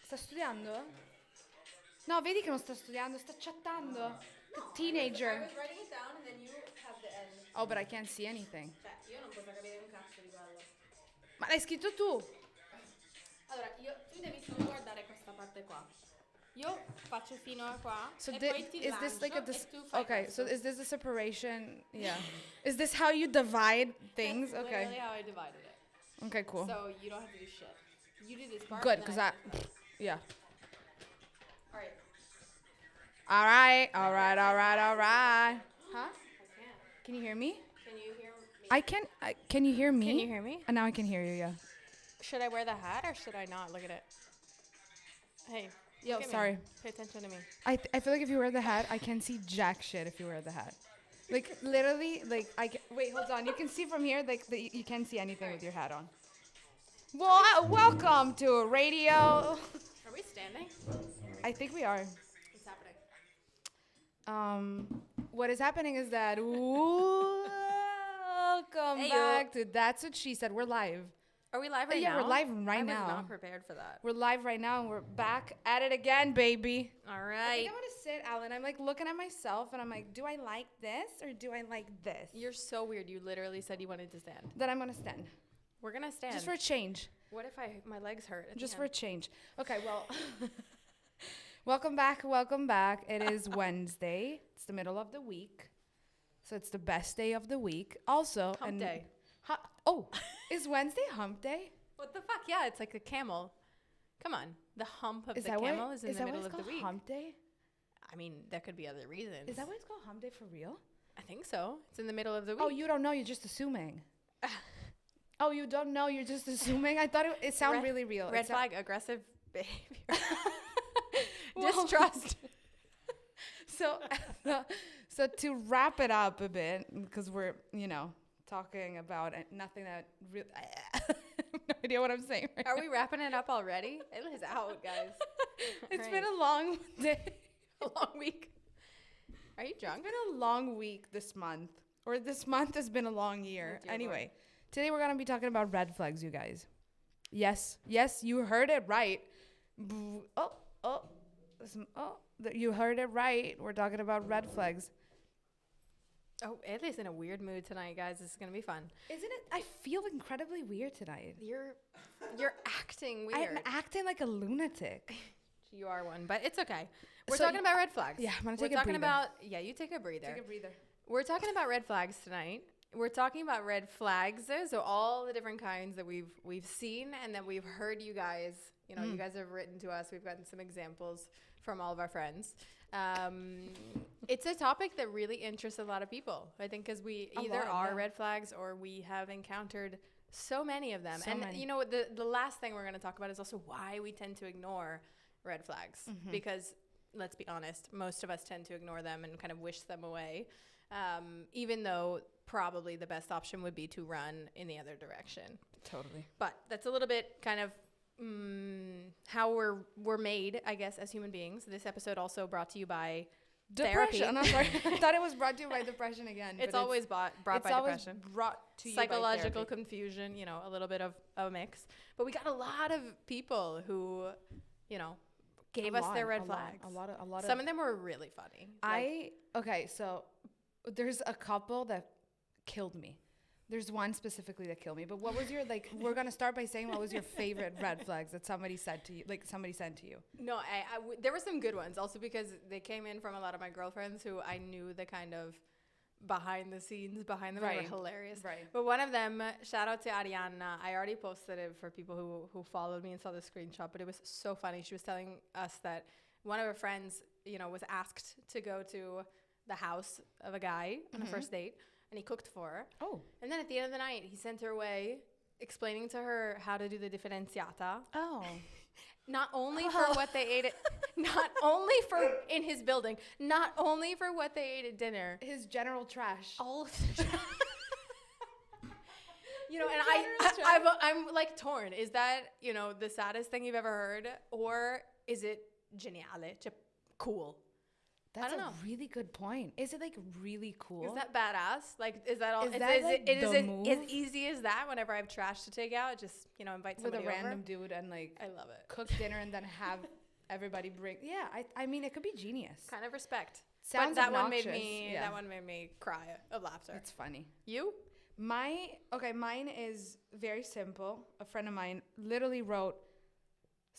Sta studiando? No, vedi che non sta studiando, sta chattando. Che teenager. was writing it down and then you have the end. Oh, but I can't see anything. Cioè, io non posso capire un cazzo di quello. Ma l'hai scritto tu? Allora, tu devi solo guardare questa parte qua. Io faccio fino a qua So e poi ti is this like a lancio e tu fai okay, so questo. is this the separation? Yeah. Is this how you divide things? That's Okay. literally how I divided it. Okay, cool. So you don't have to do shit. You do this part. Good, and because then I do this part. yeah. All right. All right, all right, all right, all right. Huh? I can't. Can you hear me? Can you hear me? Can you hear me? Can you hear me? And now I can hear you, yeah. Should I wear the hat or should I not? Look at it. Hey. Yo, look at me. sorry. Pay attention to me. I feel like if you wear the hat, I can see jack shit if you wear the hat. Like literally, like wait, hold on. You can see from here, like you can't see anything with your hat on. Well, welcome to radio. Are we standing? I think we are. What's happening? What is happening is that welcome Hey, back to That's What She Said. We're live. Are we live right Yeah, now? we're live right I now. was not prepared for that. We're live right now, and we're back at it again, baby. All I right. think I'm gonna sit, Alan. I'm like looking at myself, and I'm like, do I like this or do I like this? You're so weird. You literally said you wanted to stand. Then I'm gonna stand. We're gonna stand. Just for a change. What if my legs hurt? Just for a change. Okay, well, welcome back. Welcome back. It is Wednesday. It's the middle of the week. So it's the best day of the week. Also, Hump day. Is Wednesday hump day? What the fuck? Yeah, it's like a camel. Come on. The hump of Is the that camel why, is in the middle of the week. hump day? I mean, there could be other reasons. Is that why it's called hump day for real? I think so. It's in the middle of the week. Oh, you don't know. You're just assuming. Oh, you don't know. You're just assuming. I thought it sounded really real. Red flag, aggressive behavior. Well, Distrust. So, so to wrap it up a bit, because we're, talking about nothing that really, I have no idea what I'm saying right Are now. we wrapping it up already? It is out, guys. It's Right. been a long day. A long week. Are you It's drunk? been a long week this month. Or this month has been a long year. Oh, dear Anyway, today we're going to be talking about red flags, you guys. Yes, you heard it right. You heard it right. We're talking about red flags. Oh, Ellie's in a weird mood tonight, guys. This is gonna be fun. Isn't it? I feel incredibly weird tonight. You're acting weird. I'm acting like a lunatic. You are one, but it's okay. We're So talking about red flags. Yeah, I'm going to We're take a talking breather. about you take a breather. Take a breather. We're talking about red flags tonight. We're talking about red flags, so all the different kinds that we've seen and that we've heard you guys. You guys have written to us. We've gotten some examples from all of our friends. It's a topic that really interests a lot of people. I think because we either are red flags or we have encountered so many of them. The last thing we're going to talk about is also why we tend to ignore red flags. Because let's be honest, most of us tend to ignore them and kind of wish them away. Even though probably the best option would be to run in the other direction. Totally. But that's a little bit kind of how we're made, I guess, as human beings. This episode also brought to you by Depression. therapy. I'm sorry. I thought it was brought to you by depression again. It's but always brought by depression. Brought to you Psychological by therapy. confusion, a little bit of a mix. But we got a lot of people who, gave us their red flags. A lot. Some of them were really funny. So there's a couple that killed me. There's one specifically that killed me. But what was your, we're going to start by saying what was your favorite red flags that somebody said to you, somebody sent to you? No, there were some good ones also because they came in from a lot of my girlfriends who I knew the kind of behind the scenes behind them. They were hilarious. Right. But one of them, shout out to Arianna. I already posted it for people who followed me and saw the screenshot, but it was so funny. She was telling us that one of her friends, was asked to go to the house of a guy on a first date. And he cooked for her. Oh. And then at the end of the night, he sent her away explaining to her how to do the differenziata. Oh. Not only for what they ate not only for in his building, not only for what they ate at dinner. His general trash. All of the trash. I'm like torn. Is that, the saddest thing you've ever heard? Or is it geniale? Cool. That's don't a know. really good point. Is it like really cool? Is that badass? Like, is that all? Is that, like, it the as move? easy as that? Whenever I have trash to take out, just invite with a somebody random over. dude and like I love it. cook dinner and then have everybody bring. Yeah, I mean it could be genius. Kind of respect. Sounds but that obnoxious. one made me. Yeah. That one made me cry of laughter. It's funny. You? Mine is very simple. A friend of mine literally wrote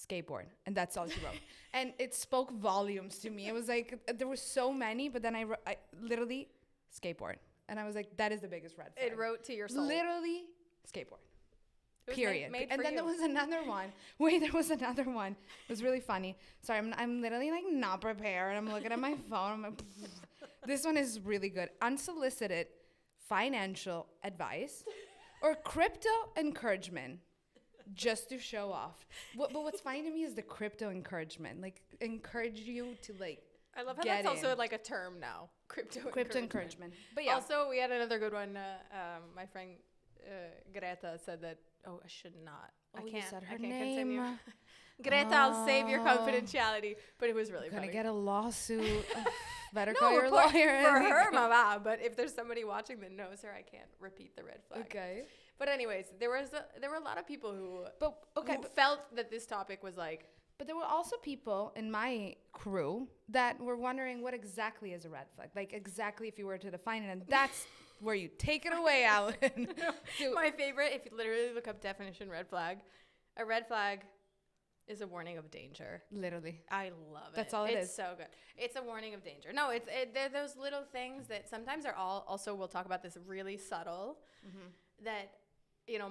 skateboard, and that's all she wrote. And it spoke volumes to me. It was like there were so many, but then I literally skateboard, and I was like, that is the biggest red flag. It wrote to your soul. Literally skateboard. It was Period. made And for then you. there was another one. Wait, there was another one. It was really funny. Sorry, I'm literally like not prepared. I'm looking at my phone. I'm like, this one is really good. Unsolicited financial advice or crypto encouragement just to show off. But what's funny to me is the crypto encouragement. Like encourage you to like I love how get that's also in. like a term now. Crypto encouragement. But yeah. Also, we had another good one. My friend Greta said that. Oh, I should not. Oh, I you can't. said her I can't name. continue. Greta, I'll save your confidentiality. But it was really Gonna funny. get a lawsuit. Better No, call your for lawyer. her, mama. But if there's somebody watching that knows her, I can't repeat the red flag. Okay. But anyways, there were a lot of people who But felt that this topic was like. But there were also people in my crew that were wondering what exactly is a red flag. Like exactly if you were to define it, and that's where you take it away, Alan. My favorite, if you literally look up definition red flag, a red flag is a warning of danger. Literally. I love it. That's all it is. It's so good. It's a warning of danger. No, they're those little things that sometimes are also, we'll talk about this, really subtle that,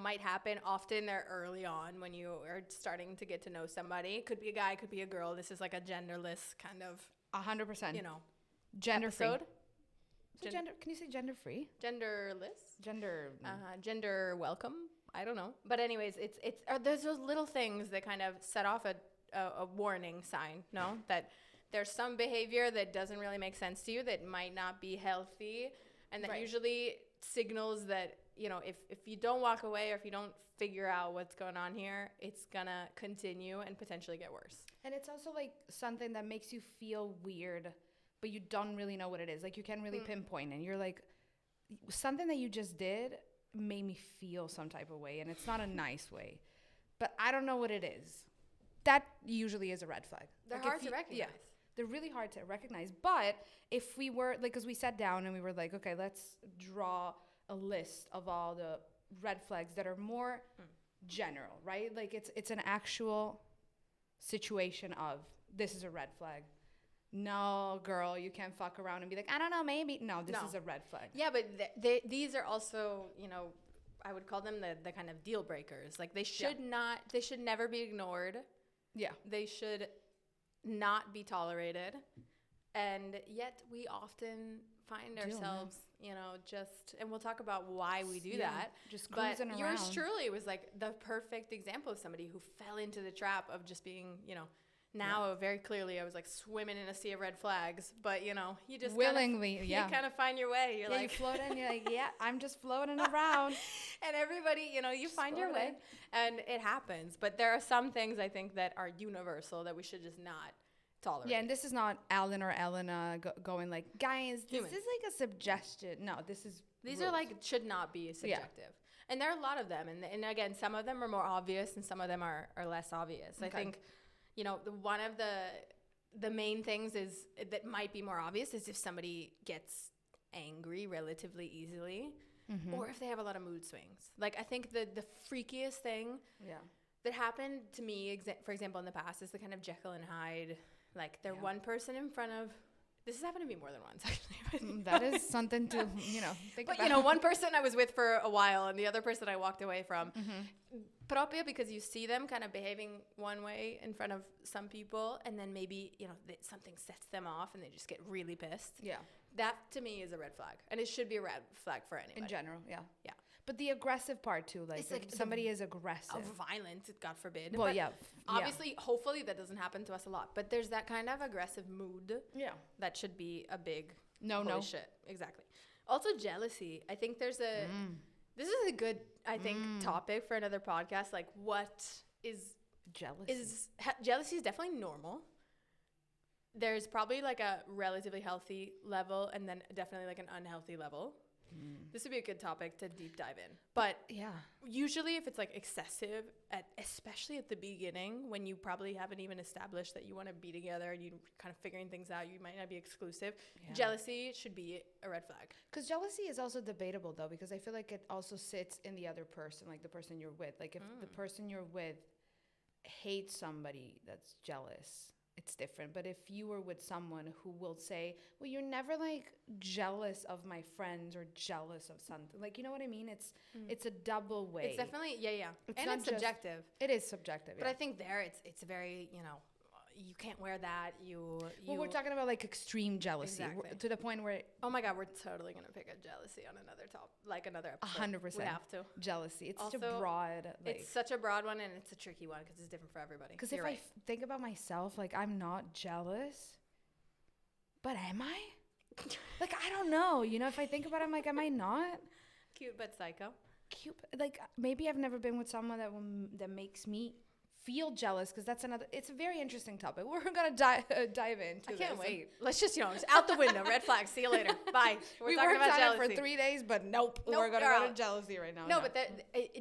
might happen. Often they're early on when you are starting to get to know somebody. Could be a guy, could be a girl. This is like a genderless kind of, 100%. Gender free. episode. So gender? Can you say gender free? Genderless. Gender. Gender welcome. I don't know. But anyways, there's those little things that kind of set off a warning sign, no? That there's some behavior that doesn't really make sense to you, that might not be healthy, and that usually signals that, if you don't walk away or if you don't figure out what's going on here, it's gonna continue and potentially get worse. And it's also like something that makes you feel weird, but you don't really know what it is. Like you can't really pinpoint it. You're like, something that you just did made me feel some type of way, and it's not a nice way, but I don't know what it is. That usually is a red flag. They're Like hard to recognize. Yeah, they're really hard to recognize. But if we were like, because we sat down and we were like, okay, let's draw a list of all the red flags that are more general, right? Like it's an actual situation of this is a red flag. No, girl, you can't fuck around and be like, I don't know, maybe. No, this is a red flag. Yeah, but these are also, I would call them the kind of deal breakers. Like they should never be ignored. Yeah. They should not be tolerated. And yet we often find ourselves, and we'll talk about why we do that. Just cruising around. Yours truly was like the perfect example of somebody who fell into the trap of just being, now very clearly I was like swimming in a sea of red flags, but you just willingly, you kind of find your way. You're like, you float in, you're like, yeah, I'm just floating around. And everybody, you find your way, and it happens. But there are some things I think that are universal that we should just not tolerate. Yeah, and this is not Alan or Elena going like, guys, this Humans. is like a suggestion. No, These rules. are like should not be subjective. And there are a lot of them, and again, some of them are more obvious, and some of them are less obvious. Okay. I think. One of the main things is that might be more obvious is if somebody gets angry relatively easily, or if they have a lot of mood swings. Like I think the freakiest thing that happened to me, for example, in the past, is the kind of Jekyll and Hyde. Like they're one person in front of. This has happened to me more than once, actually. That is something to, think but, about. one person I was with for a while and the other person I walked away from. Proprio because you see them kind of behaving one way in front of some people, and then maybe, something sets them off and they just get really pissed. Yeah. That, to me, is a red flag. And it should be a red flag for anybody. In general, yeah. Yeah. But the aggressive part, too. Like, It's like if somebody is aggressive. Violent, God forbid. Well, but yeah. Obviously, hopefully that doesn't happen to us a lot. But there's that kind of aggressive mood. Yeah. That should be a big No. shit. Exactly. Also, jealousy. I think there's a... This is a good, I think, topic for another podcast. Like, what is... Jealousy. Jealousy is definitely normal. there's probably like a relatively healthy level and then definitely like an unhealthy level. This would be a good topic to deep dive in. But Yeah. usually if it's like excessive, especially at the beginning when you probably haven't even established that you want to be together and you're kind of figuring things out, you might not be exclusive. Yeah. Jealousy should be a red flag. Because jealousy is also debatable, though, because I feel like it also sits in the other person, like the person you're with. Like if the person you're with hates somebody that's jealous, it's different. But if you were with someone who will say, well, you're never like jealous of my friends or jealous of something, like, you know what I mean? It's a double way. It's definitely, yeah. It's and not it's just- subjective. It is subjective. But Yeah. I think there it's very, you can't wear that. Well, we're talking about like extreme jealousy Exactly. to the point where Oh my God, we're totally gonna pick a jealousy on another another episode. 100% We have to. jealousy. It's such a Also, broad, like, It's such a broad one and it's a tricky one because it's different for everybody. because if You're right. I think about myself, like I'm not jealous, but am I? Like I don't know. If I think about it, I'm like, am I not? Cute but psycho. Cute. Like maybe I've never been with someone that makes me feel jealous, because it's a very interesting topic. We're gonna dive into. I can't this. wait. Let's just just out the window. Red flag. See you later. Bye. We talking worked about on jealousy. it for 3 days, but nope. Nope, We're gonna you're go to out. jealousy right now. No, but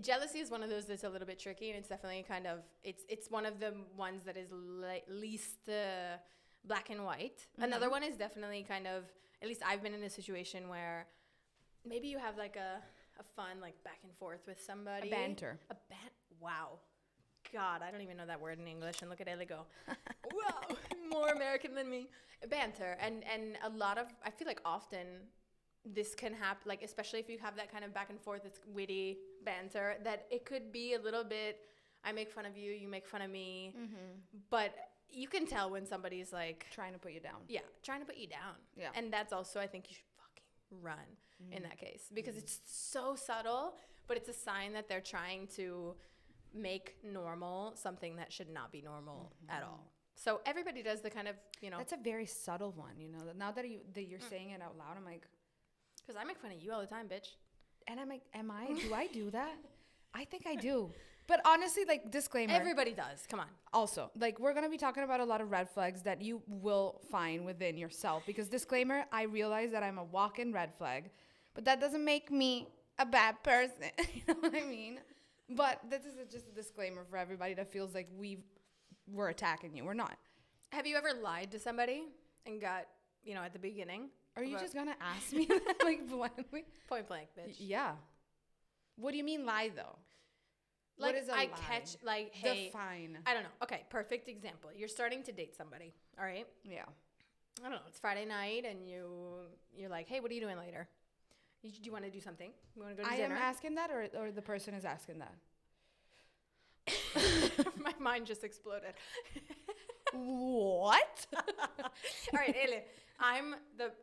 jealousy is one of those that's a little bit tricky, and it's definitely kind of it's one of the ones that is least black and white. Another one is definitely kind of, at least I've been in a situation where maybe you have like a fun like back and forth with somebody. A banter. Wow. God, I don't even know that word in English, and look at Ellie go. Wow, more American than me. Banter, and a lot of, I feel like often this can happen, like especially if you have that kind of back and forth, it's witty banter, that it could be a little bit, I make fun of you, you make fun of me, but you can tell when somebody's like trying to put you down. Yeah, trying to put you down. Yeah. And that's also, I think you should fucking run in that case, because it's so subtle, but it's a sign that they're trying to make normal something that should not be normal at all. So everybody does the kind of, That's a very subtle one, Now that you're saying it out loud, I'm like, because I make fun of you all the time, bitch. and I'm like, do I do that? I think I do. But honestly, like, disclaimer. Everybody does. Come on. Also, like, we're going to be talking about a lot of red flags that you will find within yourself. Because disclaimer, I realize that I'm a walk-in red flag. But that doesn't make me a bad person. You know what I mean? But this is just a disclaimer for everybody that feels like we're attacking you. We're not. Have you ever lied to somebody and got, at the beginning? Are you just going to ask me that, like, bluntly? Point blank, bitch. Yeah. What do you mean lie, though? Like, what is a I lie? catch, like, hey. Define. I don't know. Okay, perfect example. You're starting to date somebody, all right? Yeah. I don't know. It's Friday night, and you're like, hey, what are you doing later? Do you want to do something? You want to go to dinner? I am asking that, or the person is asking that? My mind just exploded. What? All right, Ele,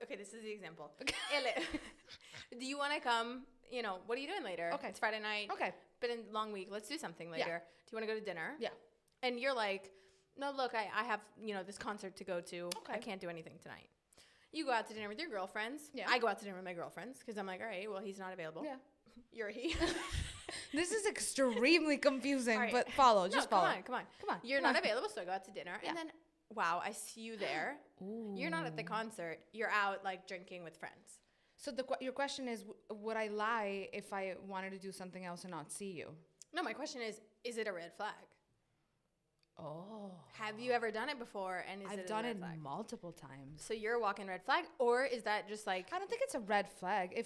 okay, this is the example. Ele, do you want to come, what are you doing later? Okay. It's Friday night. Okay. Been a long week. Let's do something later. Yeah. Do you want to go to dinner? Yeah. And you're like, no, look, I have, this concert to go to. Okay. I can't do anything tonight. You go out to dinner with your girlfriends. Yeah. I go out to dinner with my girlfriends because I'm like, all right, well, he's not available. Yeah. You're a he. This is extremely confusing, All right. but follow. Just no, follow. Come on. Come on. You're come not on. available, so I go out to dinner. Yeah. And then, wow, I see you there. You're not at the concert. You're out, like, drinking with friends. So your question is, would I lie if I wanted to do something else and not see you? No, my question is it a red flag? Oh. Have you ever done it before? And I've it done a it red flag? multiple times. So you're a walking red flag? Or is that just like... I don't think it's a red flag.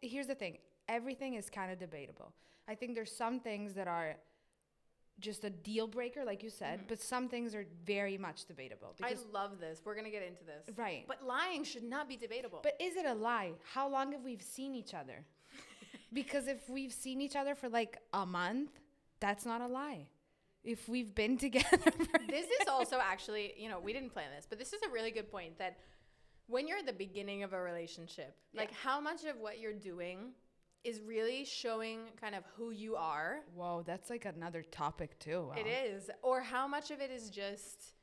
Here's the thing. Everything is kind of debatable. I think there's some things that are just a deal breaker, like you said, but some things are very much debatable. I love this. We're going to get into this. Right. But lying should not be debatable. But is it a lie? How long have we seen each other? Because if we've seen each other for like a month, that's not a lie. If we've been together for this is also actually, we didn't plan this, but this is a really good point that when you're at the beginning of a relationship, like how much of what you're doing is really showing kind of who you are. Whoa, that's like another topic too. Wow. It is. Or how much of it is just,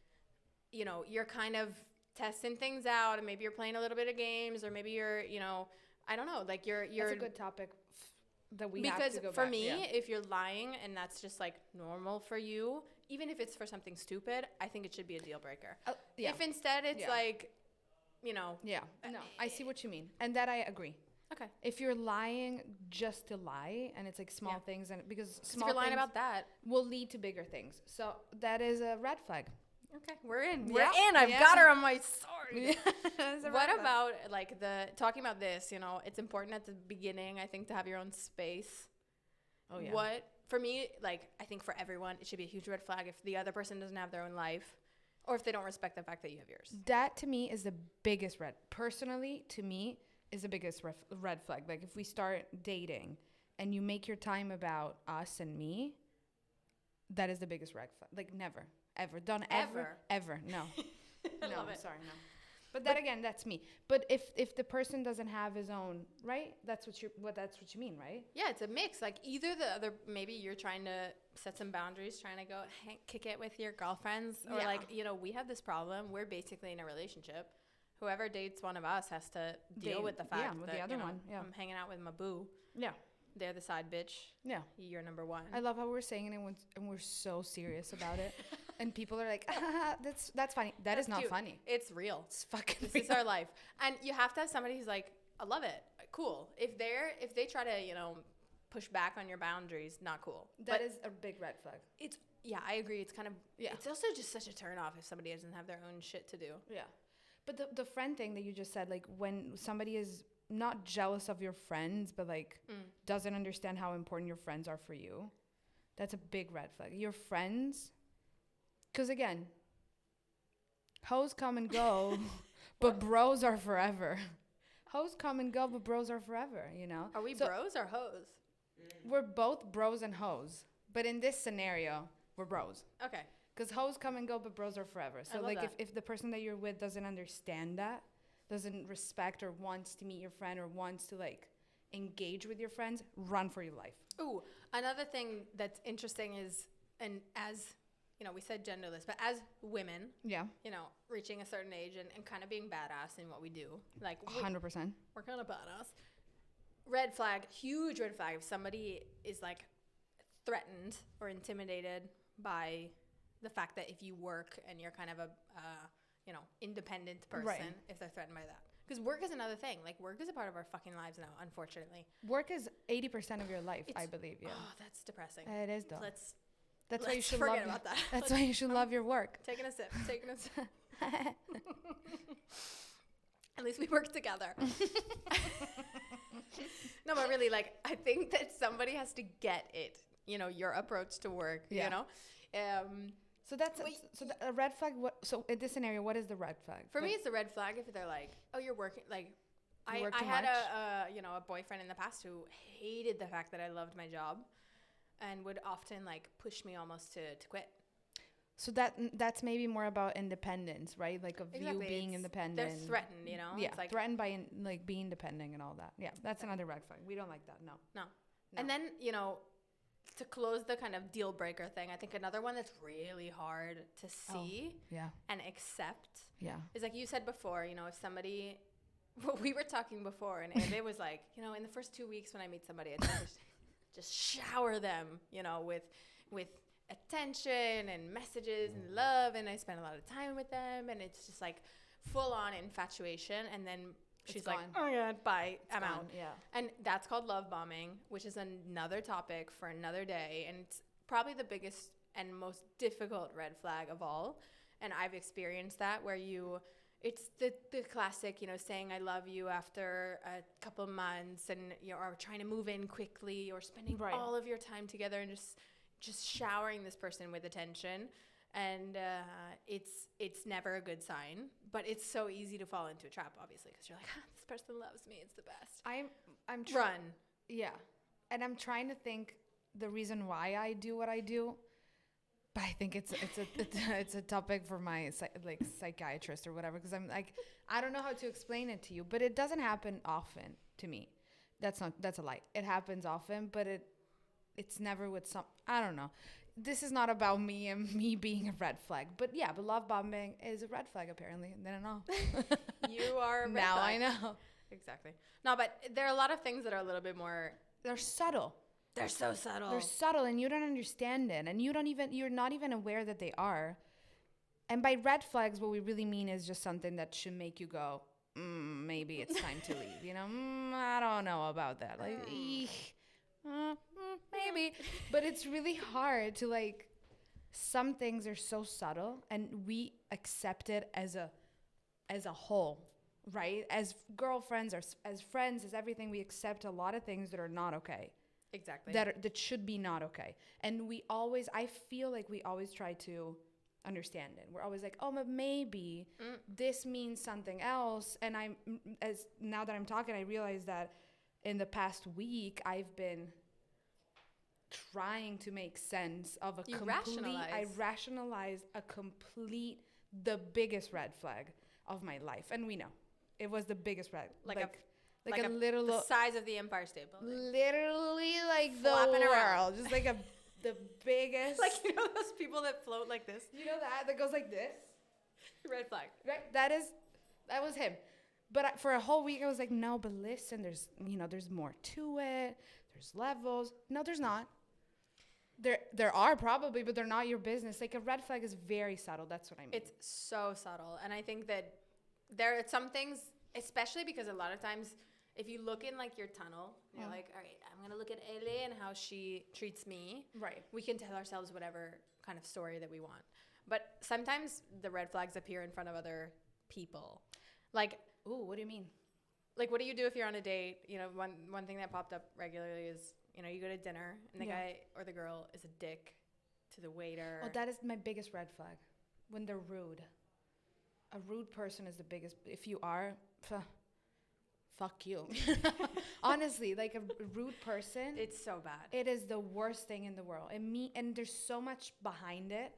you're kind of testing things out and maybe you're playing a little bit of games or maybe you're, I don't know, like you're That's a good topic that we have because to go for back. me, Yeah. if you're lying and that's just like normal for you, even if it's for something stupid, I think it should be a deal breaker. Yeah. If instead it's Yeah. like, you know, Yeah. No, I see what you mean. And that I agree. okay. If you're lying just to lie and it's like small Yeah. things and because If small you're lying things about that, will lead to bigger things. So that is a red flag. okay, we're in. Yeah. We're in. I've Yeah. got her on my sword. It's a red What flag. about like talking about this, you know, it's important at the beginning, I think, to have your own space. Oh yeah. What for me, like I think for everyone, it should be a huge red flag if the other person doesn't have their own life or if they don't respect the fact that you have yours. That to me is the biggest red. Personally, to me, is the biggest red flag. Like if we start dating and you make your time about us and me, that is the biggest red flag. Like never, ever done ever. No, I no. love it. Sorry, no. But that again, that's me. But if the person doesn't have his own right, that's what you mean, right? Yeah, it's a mix. Like either the other, maybe you're trying to set some boundaries, trying to go kick it with your girlfriends, or Yeah. like, you know, we have this problem. We're basically in a relationship. Whoever dates one of us has to deal with the fact with that the other you know, one. Yeah. I'm hanging out with my boo. Yeah. They're the side bitch. Yeah. You're number one. I love how we're saying it and we're so serious about it. And people are like, that's funny. That's not cute. funny. It's real. It's fucking This real. is our life. And you have to have somebody who's like, I love it. Cool. If they try to, you know, push back on your boundaries, not cool. That is a big red flag. Yeah, I agree. It's kind of, Yeah. it's also just such a turn off if somebody doesn't have their own shit to do. Yeah. But the friend thing that you just said, like when somebody is not jealous of your friends, but like doesn't understand how important your friends are for you, that's a big red flag. Your friends, because again, hoes come and go, but bros are forever. Hoes come and go, but bros are forever, you know? Are we So bros or hoes? we're both bros and hoes. But in this scenario, we're bros. Okay. Because hoes come and go, but bros are forever. So, love like, that. if the person that you're with doesn't understand that, doesn't respect or wants to meet your friend or wants to, like, engage with your friends, run for your life. Ooh, another thing that's interesting is, and as, you know, we said genderless, but as women, Yeah. you know, reaching a certain age and kind of being badass in what we do. Like, 100%. we're kind of badass. Red flag, huge red flag. If somebody is, like, threatened or intimidated by the fact that if you work and you're kind of a, you know, independent person, Right. if they're threatened by that. Because work is another thing. Like, work is a part of our fucking lives now, unfortunately. Work is 80% of your life, I believe. Yeah. Oh, that's depressing. It is, though. Let's That's why you should forget love about that. That's why you should love your work. Taking a sip. Taking a sip. At least we work together. No, but really, like, I think that somebody has to get it. You know, your approach to work. Yeah. You know. So that's a red flag. So in this scenario, what is the red flag? For Like, me, it's a red flag if they're like, "Oh, you're working." Like, You I work too had much? a you know, a boyfriend in the past who hated the fact that I loved my job, and would often like push me almost to quit. so that's maybe more about independence, right? Like of you being independent. They're threatened, you know. Yeah, It's like, threatened by like being independent and all that. Yeah, that's another red flag. We don't like that. No. no. No. And then, you know, to close the kind of deal breaker thing, I think another one that's really hard to see Yeah. and accept Yeah. is like you said before, you know, if somebody, well, we were talking before, and it was like, you know, in the first 2 weeks when I meet somebody, I just shower them, you know, with attention and messages and love, and I spend a lot of time with them, and it's just like full on infatuation, and then she's like, gone. oh my god, bye, I'm out. Yeah. And that's called love bombing, which is another topic for another day. And it's probably the biggest and most difficult red flag of all. And I've experienced that where it's the classic, you know, saying I love you after a couple months and, you know, or trying to move in quickly or spending Right. all of your time together and just showering this person with attention. And it's never a good sign, but it's so easy to fall into a trap, obviously, because you're like, this person loves me, it's the best. I'm Run. Yeah, and I'm trying to think the reason why I do what I do, but I think it's a topic for my psychiatrist or whatever, because I'm like, I don't know how to explain it to you, but it doesn't happen often to me. That's a lie. It happens often, but it's never with some, I don't know. This is not about me and me being a red flag, but yeah, but love bombing is a red flag apparently. I don't know. You are a red now flag. I know. Exactly. No, but there are a lot of things that are a little bit more they're subtle. They're so subtle. They're subtle, and you don't understand it, and you're not even aware that they are. And by red flags, what we really mean is just something that should make you go, maybe it's time to leave. I don't know about that. Like, maybe. But it's really hard to, like, some things are so subtle, and we accept it as a whole, right? As girlfriends, or as friends, as everything, we accept a lot of things that are not okay. Exactly. That should be not okay. And I feel like we always try to understand it. We're always like, oh, but maybe this means something else. And now that I'm talking, I realize that in the past week, I've been trying to make sense of I rationalized the biggest red flag of my life. And we know it was the biggest red, like a little, the size of the Empire State Building. Literally like Flapping the world, around. just like the biggest. Like, those people that float like this. That goes like this. Red flag. Right. That was him. But for a whole week, I was like, no, but listen, there's more to it. There's levels. No, there's not. There are probably, but they're not your business. Like, a red flag is very subtle. That's what I mean. It's so subtle. And I think that there are some things, especially because a lot of times, if you look in, like, your tunnel, you're like, all right, I'm going to look at Ele and how she treats me. Right. We can tell ourselves whatever kind of story that we want. But sometimes the red flags appear in front of other people. Like, ooh, what do you mean? Like, what do you do if you're on a date? One thing that popped up regularly is, you go to dinner and the guy or the girl is a dick to the waiter. Oh, that is my biggest red flag. When they're rude. A rude person is the biggest. If you are, fuck you. Honestly, like, a rude person. It's so bad. It is the worst thing in the world. And there's so much behind it.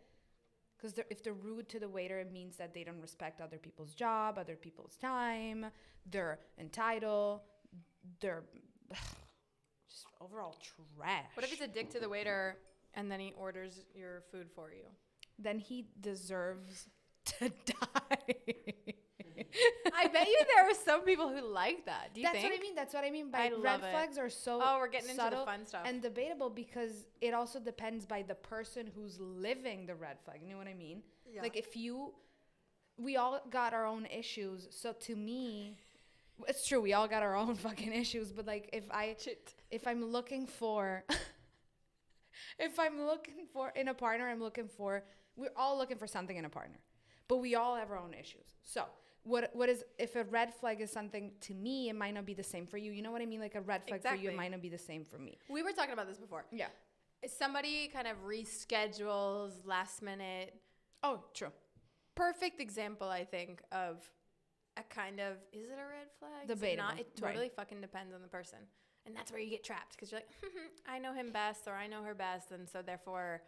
Because if they're rude to the waiter, it means that they don't respect other people's job, other people's time. They're entitled. They're just overall trash. What if he's a dick to the waiter and then he orders your food for you? Then he deserves to die. I bet you there are some people who like that. Do you think? That's what I mean by I red love flags are so we're getting into the fun stuff. And debatable, because it also depends by the person who's living the red flag. You know what I mean? Yeah. Like, we all got our own issues. So to me, it's true, we all got our own fucking issues. But, like, if I'm looking for, in a partner, we're all looking for something in a partner. But we all have our own issues. So what is, if a red flag is something to me, it might not be the same for you. You know what I mean? Like, a red flag for you, it might not be the same for me. We were talking about this before. Yeah. If somebody kind of reschedules last minute. Oh, true. Perfect example, I think, of a kind of, is it a red flag? Debatable. It totally fucking depends on the person. And that's where you get trapped, because you're like, I know him best, or I know her best, and so therefore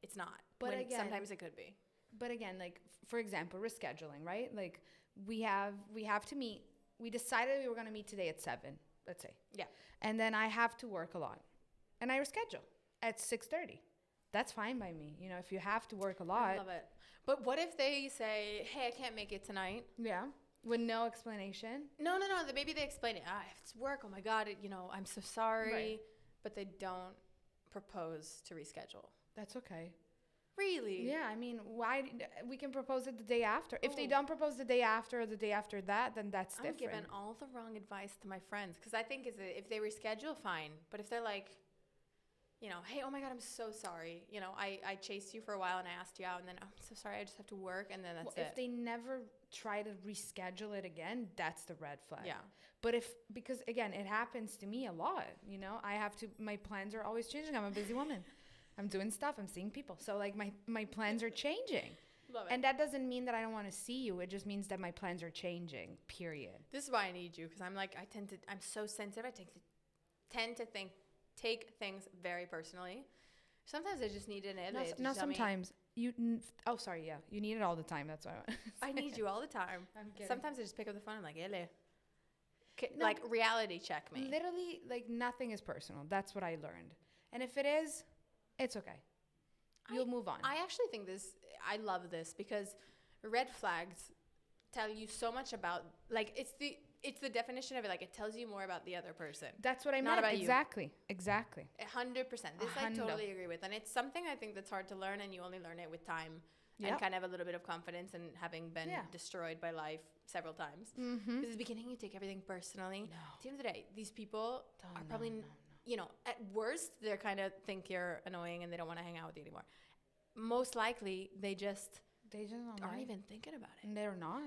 it's not. But again, sometimes it could be. But again, like, for example, rescheduling, right? Like, we have to meet. We decided we were going to meet today at 7, let's say. Yeah. And then I have to work a lot. And I reschedule at 6:30. That's fine by me. If you have to work a lot. I love it. But what if they say, hey, I can't make it tonight? Yeah. With no explanation? No. Maybe they explain it. I have to work. Oh, my God. I'm so sorry. Right. But they don't propose to reschedule. That's okay. Really? Yeah, I mean, why? We can propose it the day after. If they don't propose the day after or the day after that, then that's different. I'm giving all the wrong advice to my friends, because I think if they reschedule, fine. But if they're like, hey, oh my God, I'm so sorry. I chased you for a while and I asked you out, and then I'm so sorry, I just have to work, and then that's it. If they never try to reschedule it again, that's the red flag. Yeah. But because again, it happens to me a lot. My plans are always changing. I'm a busy woman. I'm doing stuff. I'm seeing people. So, like, my plans are changing. Love it. And that doesn't mean that I don't want to see you. It just means that my plans are changing, period. This is why I need you, because I'm so sensitive. I tend to take things very personally. Sometimes I just need an edit. No, sometimes. You need it all the time. That's why I need you all the time. I'm kidding. Sometimes I just pick up the phone. I'm like, Ele. Like, reality check me. Literally, like, nothing is personal. That's what I learned. And if it is, it's okay. You'll move on. I actually think I love this, because red flags tell you so much about, like, it's the definition of it. Like, it tells you more about the other person. That's what I Not meant. about you. Exactly. 100%. This I totally agree with. And it's something I think that's hard to learn, and you only learn it with time and kind of a little bit of confidence and having been destroyed by life several times. Because at the beginning, you take everything personally. No. At the end of the day, these people are probably, you know, at worst, they're kind of think you're annoying and they don't want to hang out with you anymore. Most likely, they just aren't even thinking about it. They're not.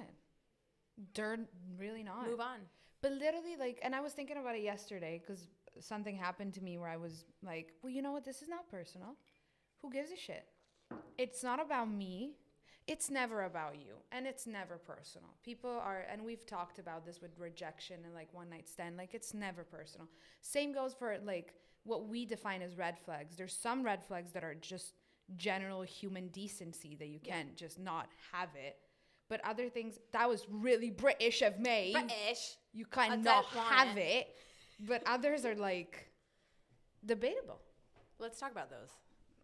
They're really not. Move on. But literally, like, and I was thinking about it yesterday because something happened to me where I was like, well, you know what? This is not personal. Who gives a shit? It's not about me. It's never about you. And it's never personal. People are, and we've talked about this with rejection and like one night stand. Like, it's never personal. Same goes for like what we define as red flags. There's some red flags that are just general human decency that you can't just not have it. But other things, that was really British of me. British. You cannot have it. But others are like debatable. Let's talk about those.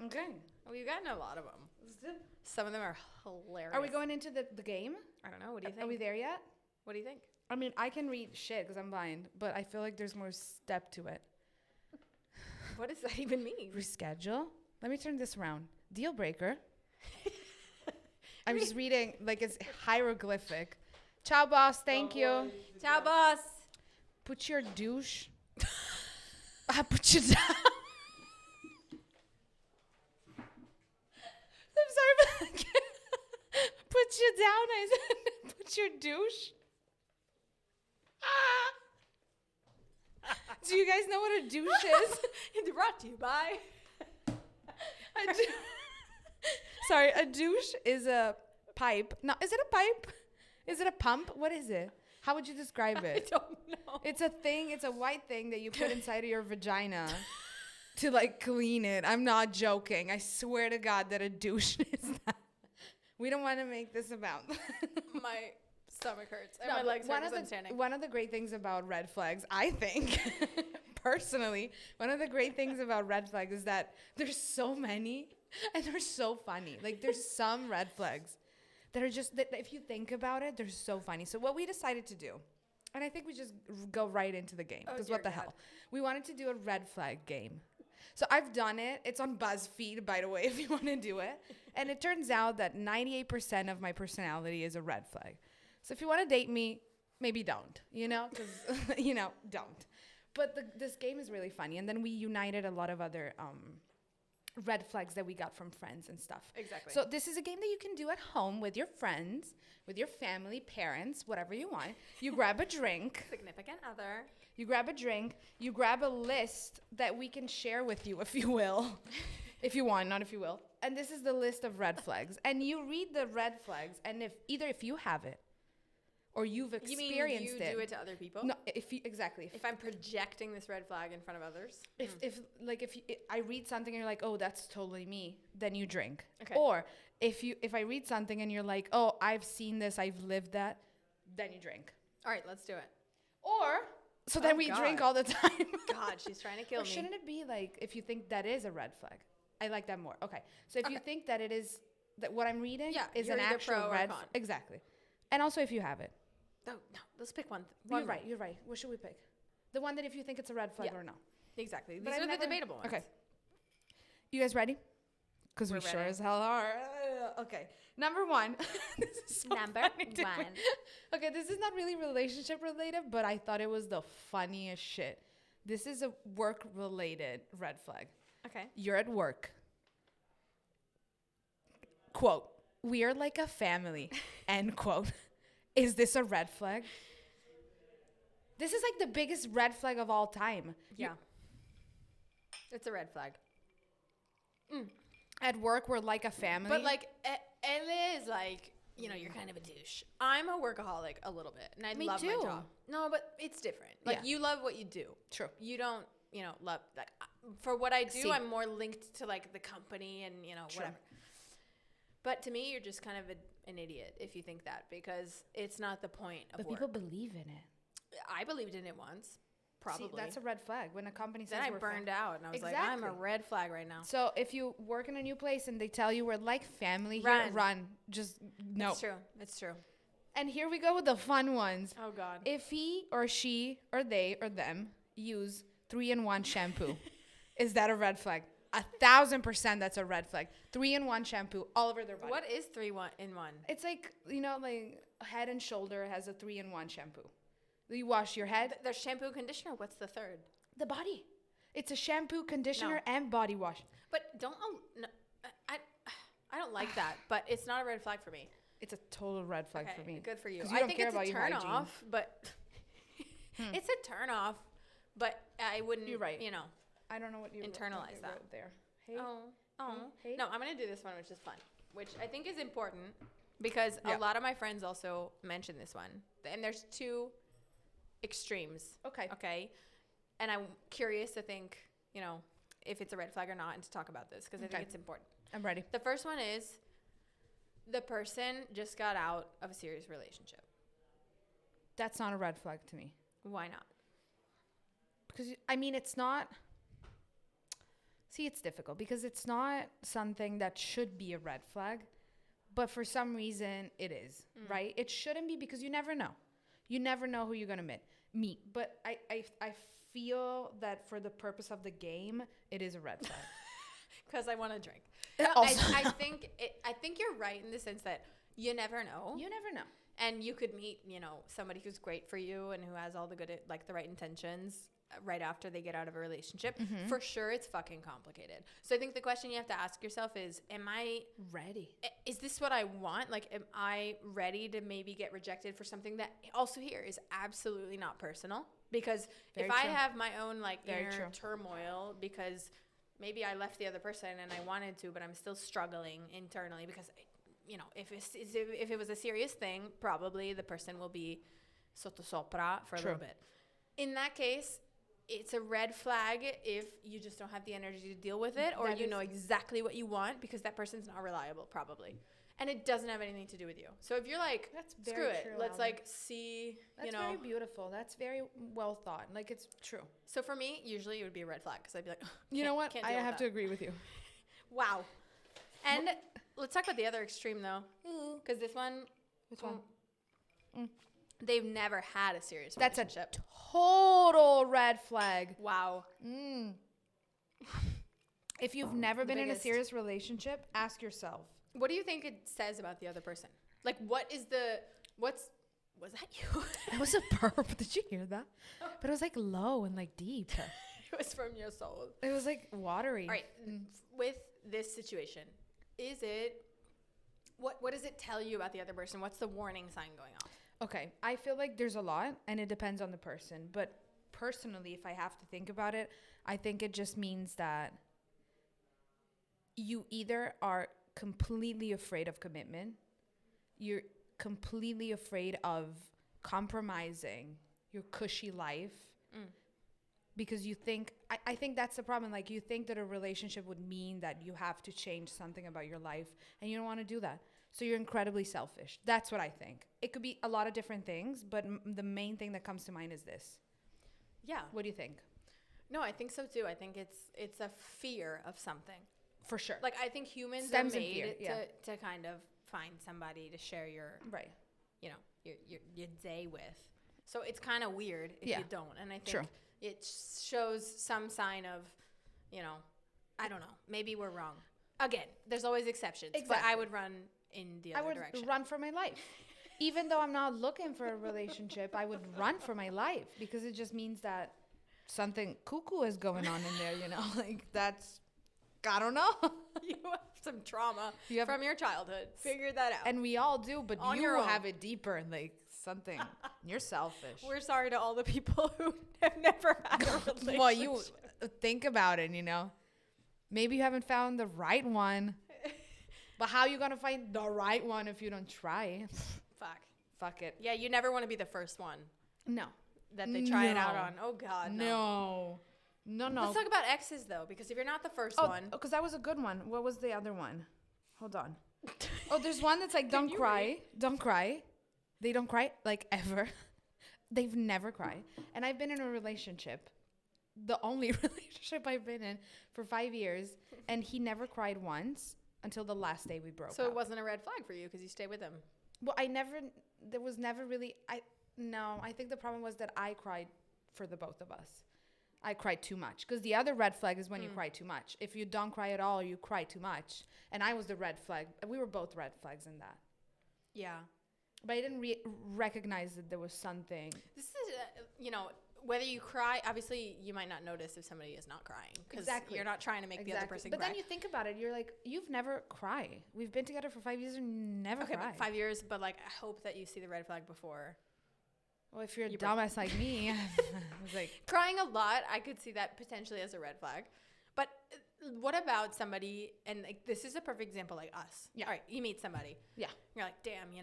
Okay. We've gotten a lot of them. Some of them are hilarious. Are we going into the game? I don't know. What do you think? Are we there yet? What do you think? I mean, I can read shit because I'm blind, but I feel like there's more step to it. What does that even mean? Reschedule. Let me turn this around. Deal breaker. I'm just reading, like it's hieroglyphic. Ciao, boss. Thank you. Ciao, boss. Put your douche. I put you down. I'm sorry, but put you down. I said, put your douche. Do you guys know what a douche is? It's brought to you by. Sorry, a douche is a pipe. No, is it a pipe? Is it a pump? What is it? How would you describe it? I don't know. It's a thing. It's a white thing that you put inside of your vagina to like clean it. I'm not joking. I swear to God that a douche is that. We don't want to make this about. My stomach hurts and my legs hurt because I'm standing. One of the great things about red flags, I think, personally, one of the great things about red flags is that there's so many and they're so funny. Like there's some red flags that are just, that if you think about it, they're so funny. So what we decided to do, and I think we just go right into the game, because what the hell? We wanted to do a red flag game. So I've done it. It's on BuzzFeed, by the way, if you want to do it. And it turns out that 98% of my personality is a red flag. So if you want to date me, maybe don't, you know, because, you know, don't. But this game is really funny. And then we united a lot of other red flags that we got from friends and stuff. Exactly. So this is a game that you can do at home with your friends, with your family, parents, whatever you want. You grab a drink. Significant other. You grab a drink. You grab a list that we can share with you, if you will. If you want, not if you will. And this is the list of red flags. And you read the red flags, and if you have it, or you've experienced you mean you do it to other people? No, exactly. If I'm projecting this red flag in front of others? If I read something and you're like, oh, that's totally me, then you drink. Okay. Or if I read something and you're like, oh, I've seen this, I've lived that, then you drink. All right, let's do it. Or, so then we drink all the time. God, she's trying to kill or me. shouldn't it be like, if you think that is a red flag? I like that more. Okay. So if you think that it is, that what I'm reading is an actual red flag. Exactly. And also if you have it. No, let's pick one. You're right. What should we pick? The one that if you think it's a red flag or no. Exactly. These are the debatable ones. Okay. You guys ready? Because we We're sure ready. as hell are. Okay. Number one. This is so Number funny to me. one. Okay, this is not really relationship related, but I thought it was the funniest shit. This is a work related red flag. Okay. You're at work. Quote, we are like a family. End quote. Is this a red flag? This is like the biggest red flag of all time. Yeah. It's a red flag. At work, we're like a family. But like, it is like, you know, you're kind of a douche. I'm a workaholic a little bit, and I love my job. No, but it's different. Like, you love what you do. True. You don't, you know, love, like, for what I do, I'm more linked to, like, the company and, you know, whatever. But to me, you're just kind of an idiot if you think that, because it's not the point of work. But people believe in it. I believed in it once. Probably. See, that's a red flag. When a company says then I burned out, and I was like, I'm a red flag right now. So if you work in a new place and they tell you we're like family here, run. Just no. It's true. It's true. And here we go with the fun ones. Oh God. If he or she or they or them use 3-in-1 shampoo, is that a red flag? 1,000% that's a red flag. 3-in-1 shampoo all over their body. What is 3-in-1? It's like, like Head and Shoulder has a 3-in-1 shampoo. You wash your head. There's shampoo, conditioner. What's the third? The body. It's a shampoo, conditioner, and body wash. But don't. No, I don't like that. But it's not a red flag for me. It's a total red flag for me. Good for you. You don't care it's about a your turn hygiene. off, but it's a turn off. But I wouldn't. You're right. I don't know what you internalize that wrote there. Hey. Hey. No, I'm gonna do this one, which is fun, which I think is important because a lot of my friends also mention this one, and there's two extremes. Okay. And I'm curious to think, if it's a red flag or not, and to talk about this because I think it's important. I'm ready. The first one is the person just got out of a serious relationship. That's not a red flag to me. Why not? Because, it's not... See, it's difficult because it's not something that should be a red flag, but for some reason it is, right? It shouldn't be because you never know. You never know who you're going to meet. But I feel that for the purpose of the game, it is a red flag. Because I want to drink. I think you're right in the sense that you never know. You never know. And you could meet, somebody who's great for you and who has all the the right intentions right after they get out of a relationship. Mm-hmm. For sure, it's fucking complicated. So I think the question you have to ask yourself is, am I ready? Is this what I want? Like, am I ready to maybe get rejected for something that also here is absolutely not personal? Because if I have my own inner turmoil because maybe I left the other person and I wanted to, but I'm still struggling internally because, if it was a serious thing, probably the person will be sotto sopra for a little bit. In that case, it's a red flag if you just don't have the energy to deal with it, or you know exactly what you want because that person's not reliable, probably. And it doesn't have anything to do with you. So if you're like, screw it, let's see, That's very beautiful. That's very well thought. It's true. So for me, usually it would be a red flag because I'd be like, you know what? I have to agree with you. Wow. And let's talk about the other extreme though. Because this one. Which one? They've never had a serious relationship. That's a total red flag. Wow. If you've never been in a serious relationship, ask yourself. What do you think it says about the other person? Like, was that you? It was a burp. Did you hear that? But it was low and deep. It was from your soul. It was watery. All right. With this situation, what does it tell you about the other person? What's the warning sign going on? Okay. I feel like there's a lot and it depends on the person. But personally, if I have to think about it, I think it just means that you either are completely afraid of commitment, you're completely afraid of compromising your cushy life because you think I think that's the problem. You think that a relationship would mean that you have to change something about your life and you don't want to do that, so you're incredibly selfish. That's what I think. It could be a lot of different things, but the main thing that comes to mind is this. Yeah. What do you think? No, I think so too. I think it's a fear of something. For sure. I think humans are made to kind of find somebody to share your your day with. So it's kind of weird if you don't. And I think it shows some sign of, I don't know. Maybe we're wrong. Again, there's always exceptions. Exactly. But I would run in the other direction. I would run for my life. Even though I'm not looking for a relationship, I would run for my life because it just means that something cuckoo is going on in there, that's... I don't know. You have some trauma from your childhood. Figure that out. And we all do, but you have it deeper and something. You're selfish. We're sorry to all the people who have never had a relationship. Well, you think about it, Maybe you haven't found the right one. But how are you going to find the right one if you don't try? Fuck it. Yeah, you never want to be the first one. No. That they try it out on. Oh, God, no. No. Let's talk about exes, though, because if you're not the first one. Oh, because that was a good one. What was the other one? Hold on. There's one that's don't cry. Don't cry. They don't cry, ever. They've never cried. And I've been in a relationship, the only relationship I've been in for 5 years, and he never cried once until the last day we broke up. So it wasn't a red flag for you because you stayed with him. Well, there was never really, no, I think the problem was that I cried for the both of us. I cried too much. Because the other red flag is when you cry too much. If you don't cry at all, you cry too much. And I was the red flag. We were both red flags in that. Yeah. But I didn't recognize that there was something. This is, whether you cry, obviously you might not notice if somebody is not crying. Because you're not trying to make the other person cry. But then you think about it. You're like, you've never cried. We've been together for 5 years and never cried. Okay, 5 years, but like I hope that you see the red flag before. Well, if you're a dumbass like me, I was like... Crying a lot, I could see that potentially as a red flag. But what about somebody, and like this is a perfect example, like us. Yeah. All right, you meet somebody. Yeah. You're like, damn,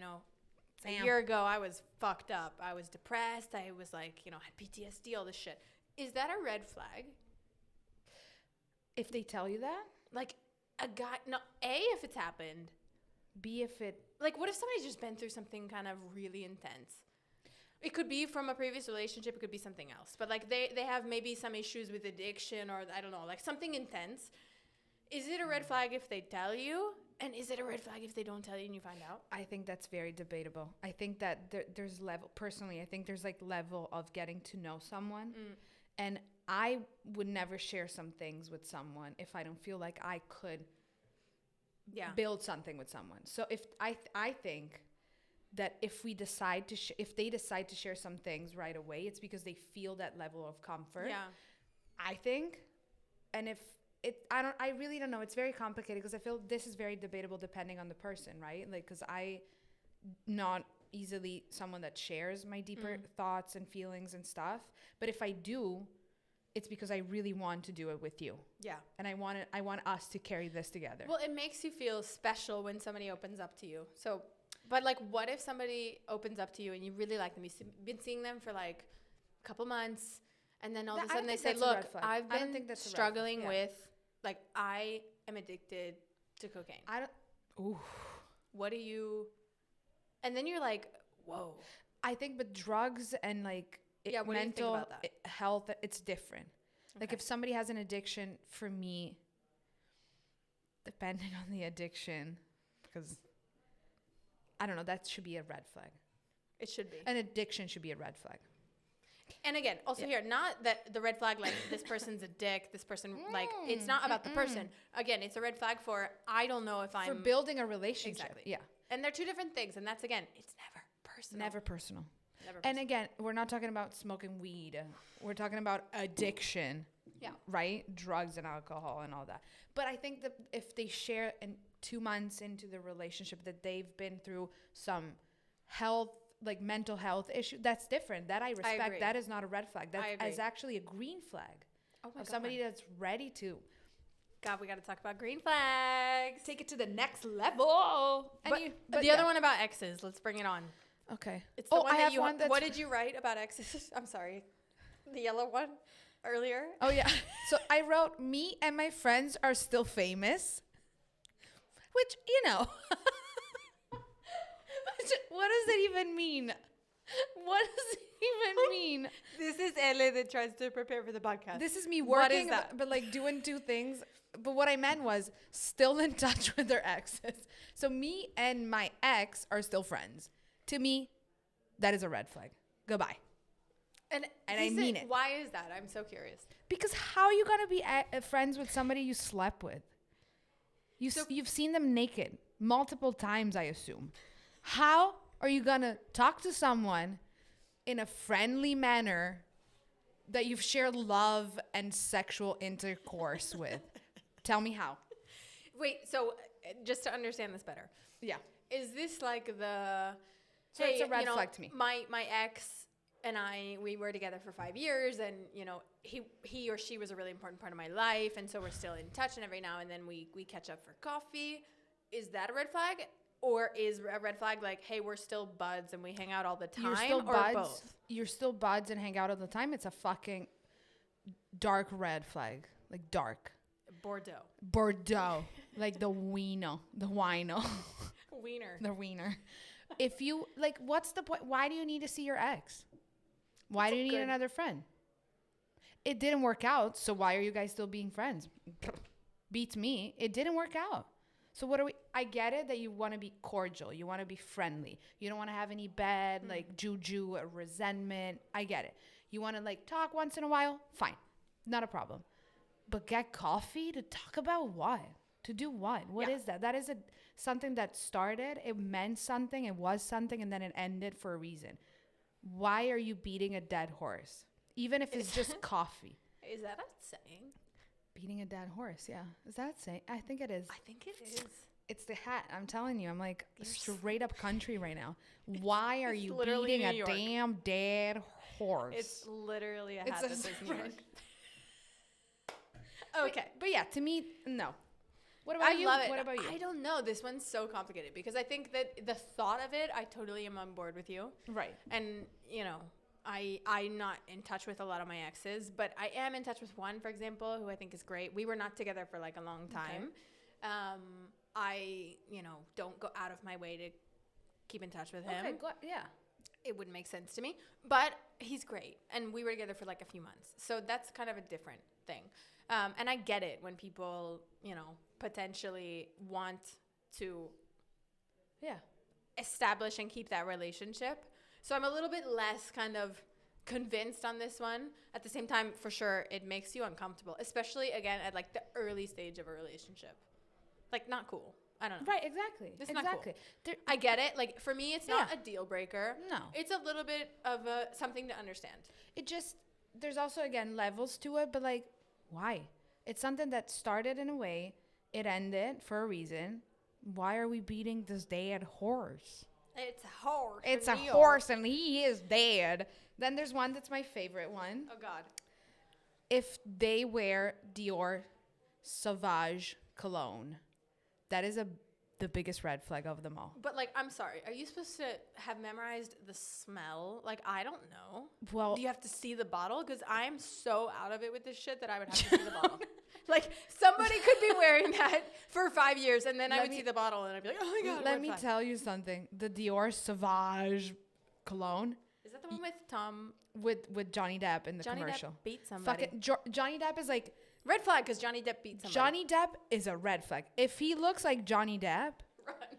a year ago I was fucked up. I was depressed. I was like, had PTSD, all this shit. Is that a red flag? If they tell you that? Like a guy, no, A, if it's happened. B, if it... Like what if somebody's just been through something kind of really intense? It could be from a previous relationship. It could be something else. But, like, they have maybe some issues with addiction or, I don't know, like something intense. Is it a red flag if they tell you? And is it a red flag if they don't tell you and you find out? I think that's very debatable. I think that there's level... Personally, I think there's, like, level of getting to know someone. And I would never share some things with someone if I don't feel like I could build something with someone. So, if I think... that if we decide to if they decide to share some things right away, it's because they feel that level of comfort. Yeah. I think. And if I really don't know. It's very complicated because I feel this is very debatable depending on the person, right? Like, because I not easily someone that shares my deeper thoughts and feelings and stuff. But if I do, it's because I really want to do it with you. Yeah. And I want us to carry this together. Well, it makes you feel special when somebody opens up to you. So, but like, what if somebody opens up to you and you really like them? You've been seeing them for like a couple months, and then all of a sudden they say, "Look, I've been struggling with, like, I am addicted to cocaine." What do you? And then you're like, "Whoa." I think, but drugs and like mental health, it's different. Okay. Like if somebody has an addiction, for me, depending on the addiction, because. I don't know. That should be a red flag. It should be. An addiction should be a red flag. And again, also here, not that the red flag, like this person's a dick, this person, like, it's not about the person. Again, it's a red flag for, I don't know if I'm. For building a relationship. Exactly. Yeah. And they're two different things. And that's, again, it's never personal. Never personal. Never personal. And again, we're not talking about smoking weed. We're talking about addiction. Yeah. Right? Drugs and alcohol and all that. But I think that if they share 2 months into the relationship that they've been through some health, like mental health issue, that's different. That I respect. That is not a red flag. That is actually a green flag. Oh my God. Somebody that's ready to. God, we got to talk about green flags. Take it to the next level. But the other one about exes, let's bring it on. Okay. It's the one that you. What did you write about exes? I'm sorry. The yellow one earlier. Oh, yeah. So I wrote, me and my friends are still famous. Which, what does that even mean? What does it even mean? This is Elle that tries to prepare for the podcast. This is me working, but like doing 2 things. But what I meant was still in touch with their exes. So me and my ex are still friends. To me, that is a red flag. Goodbye. And I mean it. Why is that? I'm so curious. Because how are you going to be friends with somebody you slept with? You've seen them naked multiple times, I assume. How are you going to talk to someone in a friendly manner that you've shared love and sexual intercourse with? Tell me how. Wait, so just to understand this better. Yeah. Is this like the... So it's a red flag to me. My ex and we were together for 5 years, and, he or she was a really important part of my life, and so we're still in touch, and every now and then we catch up for coffee. Is that a red flag? Or is a red flag like, hey, we're still buds and we hang out all the time? Both? You're still buds and hang out all the time? It's a fucking dark red flag. Like dark. Bordeaux. Like the wino. The wino. Wiener. The wiener. If you, like, what's the point? Why do you need to see your ex? Why do you need another friend? It didn't work out, so why are you guys still being friends? Beats me. It didn't work out. So what are we? I get it that you want to be cordial. You want to be friendly. You don't want to have any bad like juju or resentment. I get it. You want to like talk once in a while. Fine. Not a problem. But get coffee to talk about what? To do what? What is that? That is something that started. It meant something. It was something. And then it ended for a reason. Why are you beating a dead horse? Even if it's just coffee. Is that a saying? Beating a dead horse, yeah. Is that a saying? I think it is. I think it is. It's the hat. I'm telling you. I'm like straight up country right now. Why are you literally beating New a York. damn dead horse? It's literally a It's hat a that says New York. right. Okay. But yeah, to me, no. What about you? Love it. What about you? I don't know. This one's so complicated because I think that the thought of it, I totally am on board with you. Right. And, you know, I'm not in touch with a lot of my exes, but I am in touch with one, for example, who I think is great. We were not together for like a long time. Okay. I, you know, don't go out of my way to keep in touch with him. Okay, yeah. It wouldn't make sense to me, but he's great. And we were together for like a few months. So that's kind of a different thing. And I get it when people, you know, potentially want to establish and keep that relationship. So I'm a little bit less kind of convinced on this one. At the same time, for sure, it makes you uncomfortable, especially, again, at like the early stage of a relationship. Like, not cool. I don't know. Right, exactly. It's exactly. Not cool. I get it. Like, for me, it's not a deal breaker. No. It's a little bit of something to understand. It just, there's also, again, levels to it, but like, why? It's something that started in a way, it ended for a reason. Why are we beating this dead horse? It's a horse. It's a horse and he is dead. Then there's one that's my favorite one. Oh, God. If they wear Dior Sauvage cologne, that is the biggest red flag of them all. But, like, I'm sorry. Are you supposed to have memorized the smell? Like, I don't know. Well, do you have to see the bottle? Because I'm so out of it with this shit that I would have to see the bottle. Like, somebody could be wearing that for 5 years, and then I would see the bottle, and I'd be like, oh, my God. Let me tell you something. The Dior Sauvage cologne. Is that the one with Tom? With Johnny Depp in the commercial. Johnny Depp beat somebody. Johnny Depp is like... Red flag because Johnny Depp beat somebody. Johnny Depp is a red flag. If he looks like Johnny Depp,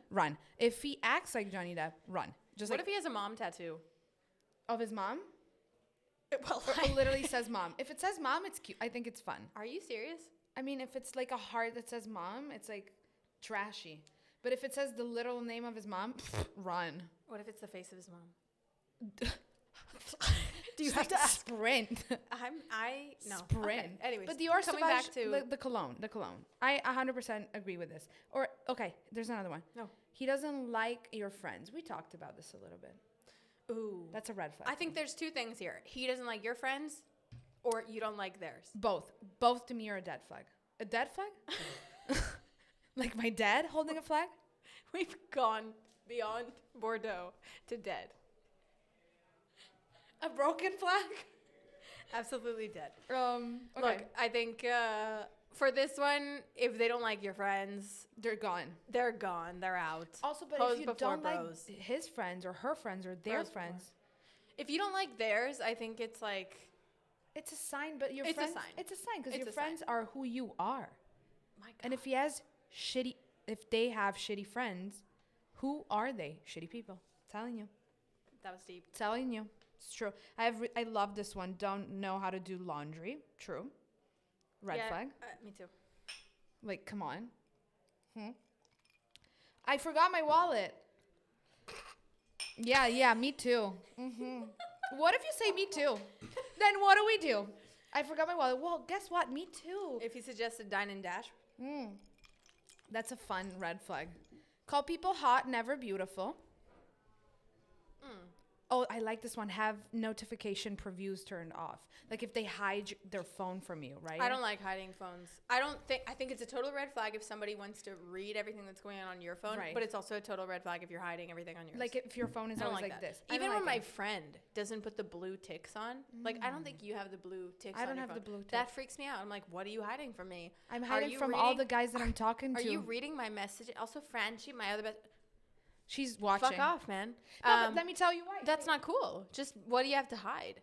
run. If he acts like Johnny Depp, run. Just what like if he has a mom tattoo? Of his mom? Well, it literally says mom. If it says mom, it's cute. I think it's fun. Are you serious? I mean, if it's like a heart that says mom, it's like trashy. But if it says the literal name of his mom, run. What if it's the face of his mom? Do you have to sprint? No. Sprint. Okay. Anyways, but Dior coming Sauvage, back to the cologne. I 100% agree with this. Or, okay, there's another one. No. He doesn't like your friends. We talked about this a little bit. Ooh. That's a red flag. I think there's two things here. He doesn't like your friends or you don't like theirs. Both. Both to me are a dead flag. A dead flag? Like my dad holding a flag? We've gone beyond Bordeaux to dead. A broken flag? Absolutely dead. Okay. Look, I think for this one, if they don't like your friends, they're gone. They're gone. They're out. Also, but Hose if you before don't bros. like his friends or her friends or their Bros friends, if you don't like theirs, I think it's like it's a sign. But your It's a friends, sign. it's a sign because It's your a sign. friends are who you are. my God. And if they have shitty friends, who are they? Shitty people. Telling you. That was deep. Telling you. It's true. I love this one. Don't know how to do laundry. True. Red flag. Me too. Like, come on. I forgot my wallet. Yeah, me too. What if you say me too? Then what do we do? I forgot my wallet. Well, guess what? Me too. If he suggested dine and dash. That's a fun red flag. Call people hot, never beautiful. Oh, I like this one. Have notification previews turned off. Like if they hide their phone from you, right? I don't like hiding phones. I think it's a total red flag if somebody wants to read everything that's going on your phone. Right. But it's also a total red flag if you're hiding everything on yours. Like if your phone is I don't always like like that. this. Even I when don't like my it. friend doesn't put the blue ticks on, like I don't think you have the blue ticks on I don't your have the phone. blue tick. That freaks me out. I'm like, what are you hiding from me? I'm Are hiding you from all reading- the guys that I'm talking to. Are you reading my message? Also, Franchi, my other best. She's watching. Fuck off, man. No, but let me tell you why. That's not cool. Just what do you have to hide?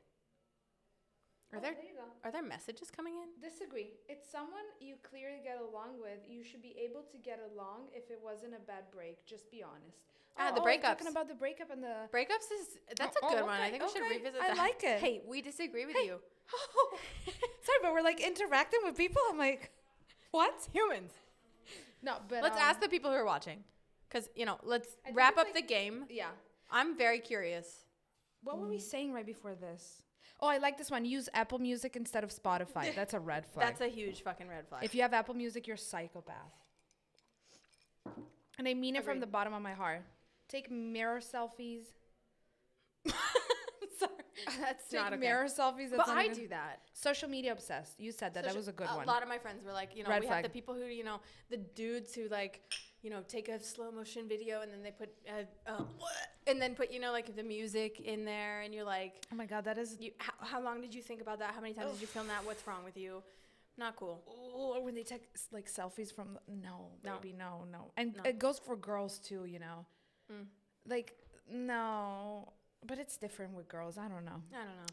There you go. Are there messages coming in? Disagree. It's someone you clearly get along with. You should be able to get along if it wasn't a bad break. Just be honest. The breakups. Talking about the breakup and the Breakups that's a good one. I think we should revisit that. I like it. Hey, we disagree with you. Oh, sorry, but we're like interacting with people. I'm like, what? Humans. No, but let's ask the people who are watching, because let's I think wrap it's up like- the game. Yeah. I'm very curious. What were we saying right before this? Oh, I like this one. Use Apple Music instead of Spotify. That's a red flag. That's a huge fucking red flag. If you have Apple Music, you're a psychopath. And I mean it from the bottom of my heart. Take mirror selfies. Sorry, that's Take not okay. mirror selfies. That's But not I even- do that. Social media obsessed. You said that. That was a good one. A lot of my friends were like, Red we flag. have the people who, the dudes who like, take a slow motion video and then they put, and then put, like the music in there, and you're like, Oh my God, that is. how long did you think about that? How many times did you film that? What's wrong with you? Not cool. Oh, when they take like selfies from. No, No. baby, no. And No. it goes for girls too, Mm. Like, no. But it's different with girls. I don't know. I don't know.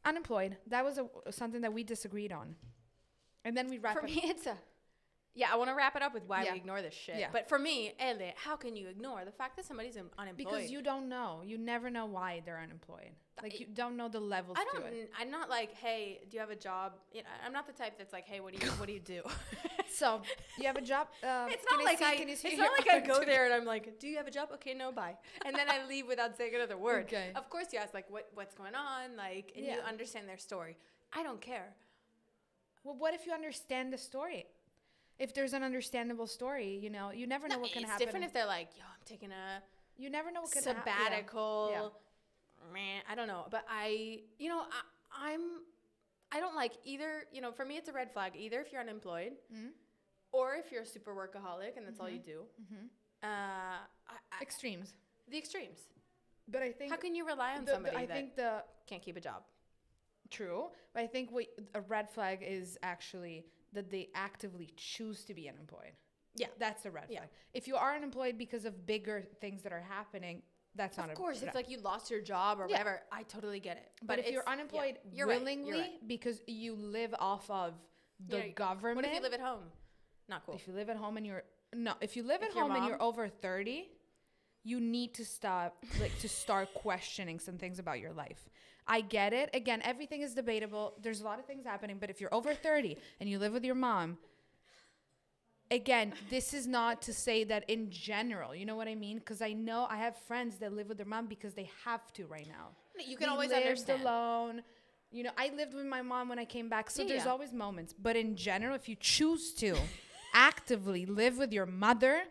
Unemployed. That was something that we disagreed on. And then we wrap For up. me, it's I want to wrap it up with why Yeah. we ignore this shit. Yeah. But for me, Ele, how can you ignore the fact that somebody's unemployed? Because you don't know. You never know why they're unemployed. Like, you don't know the levels to it. I'm not like, hey, do you have a job? I'm not the type that's like, hey, what do you do? So, you have a job? It's not like I go there and I'm like, do you have a job? Okay, no, bye. And then I leave without saying another word. Okay. Of course you ask like what's going on, like, and you Yeah. understand their story. I don't care. Well, what if you understand the story? If there's an understandable story, you never know what can it's happen. different if they're like, yo, I'm taking a You never know what can happen. sabbatical. Yeah. Man, I don't know. But I don't like either, for me it's a red flag. Either if you're unemployed Mhm. or if you're a super workaholic and that's all you do. Extremes. The extremes. But I think How can you rely on somebody I that think the can't keep a job? true, but I think a red flag is actually that they actively choose to be unemployed. Yeah. That's a red Yeah. flag. If you are unemployed because of bigger things that are happening, that's not Of course, red. if like you lost your job or Yeah. whatever, I totally get it. But if you're it's- unemployed yeah, you're right, willingly you're right. because you live off of the Yeah, government. What if you live at home? Not cool. If you live at home and if you live at If your home and mom- you're over 30, you need to start questioning some things about your life. I get it. Again, everything is debatable. There's a lot of things happening, but if you're over 30 and you live with your mom, again, this is not to say that in general, you know what I mean? Because I know I have friends that live with their mom because they have to right now. You can They always lived understand. alone. I lived with my mom when I came back, so Yeah, there's yeah. always moments. But in general, if you choose to actively live with your mother